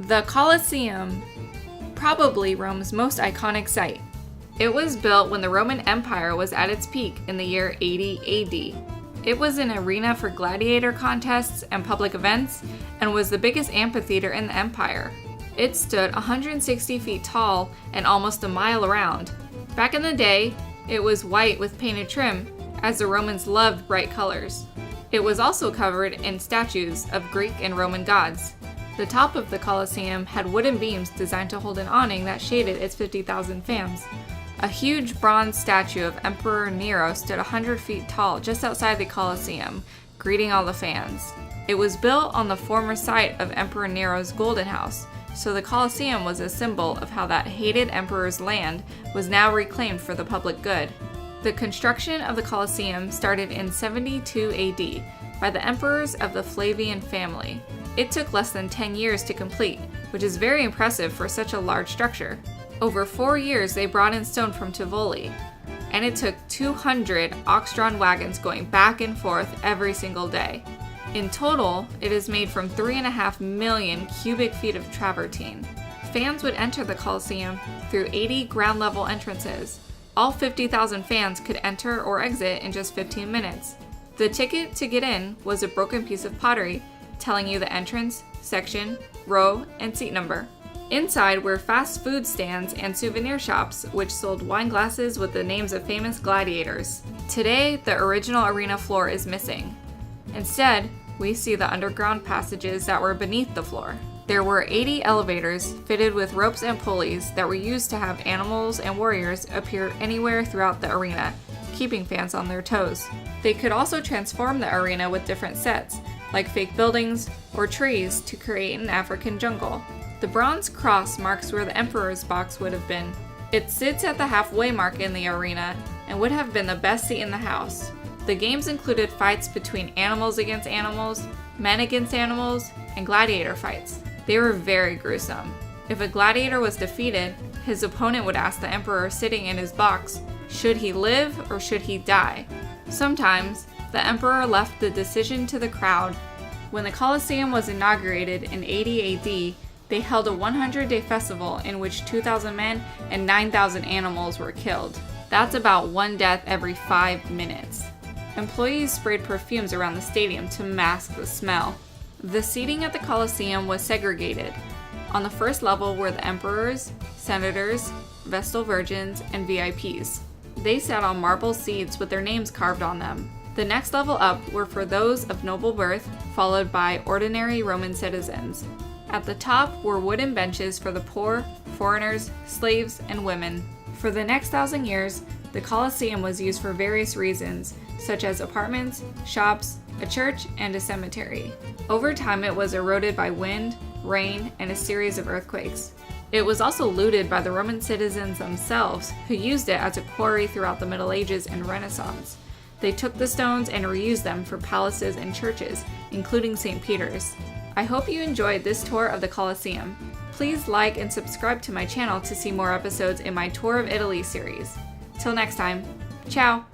The Colosseum, probably Rome's most iconic site. It was built when the Roman Empire was at its peak in the year 80 AD. It was an arena for gladiator contests and public events, and was the biggest amphitheater in the empire. It stood 160 feet tall and almost a mile around. Back in the day, it was white with painted trim, as the Romans loved bright colors. It was also covered in statues of Greek and Roman gods. The top of the Colosseum had wooden beams designed to hold an awning that shaded its 50,000 fans. A huge bronze statue of Emperor Nero stood 100 feet tall just outside the Colosseum, greeting all the fans. It was built on the former site of Emperor Nero's Golden House, so the Colosseum was a symbol of how that hated emperor's land was now reclaimed for the public good. The construction of the Colosseum started in 72 AD by the emperors of the Flavian family. It took less than 10 years to complete, which is very impressive for such a large structure. Over 4 years they brought in stone from Tivoli, and it took 200 ox-drawn wagons going back and forth every single day. In total, it is made from 3.5 million cubic feet of travertine. Fans would enter the Colosseum through 80 ground-level entrances. All 50,000 fans could enter or exit in just 15 minutes. The ticket to get in was a broken piece of pottery telling you the entrance, section, row, and seat number. Inside were fast food stands and souvenir shops which sold wine glasses with the names of famous gladiators. Today, the original arena floor is missing. Instead, we see the underground passages that were beneath the floor. There were 80 elevators fitted with ropes and pulleys that were used to have animals and warriors appear anywhere throughout the arena, keeping fans on their toes. They could also transform the arena with different sets, like fake buildings or trees, to create an African jungle. The bronze cross marks where the emperor's box would have been. It sits at the halfway mark in the arena and would have been the best seat in the house. The games included fights between animals against animals, men against animals, and gladiator fights. They were very gruesome. If a gladiator was defeated, his opponent would ask the emperor sitting in his box, should he live or should he die? Sometimes, the emperor left the decision to the crowd. When the Colosseum was inaugurated in 80 AD, they held a 100-day festival in which 2,000 men and 9,000 animals were killed. That's about one death every 5 minutes. Employees sprayed perfumes around the stadium to mask the smell. The seating at the Colosseum was segregated. On the first level were the emperors, senators, Vestal virgins, and VIPs. They sat on marble seats with their names carved on them. The next level up were for those of noble birth, followed by ordinary Roman citizens. At the top were wooden benches for the poor, foreigners, slaves, and women. For the next 1,000 years, the Colosseum was used for various reasons, such as apartments, shops, a church, and a cemetery. Over time, it was eroded by wind, rain, and a series of earthquakes. It was also looted by the Roman citizens themselves, who used it as a quarry throughout the Middle Ages and Renaissance. They took the stones and reused them for palaces and churches, including St. Peter's. I hope you enjoyed this tour of the Colosseum. Please like and subscribe to my channel to see more episodes in my Tour of Italy series. Till next time, ciao!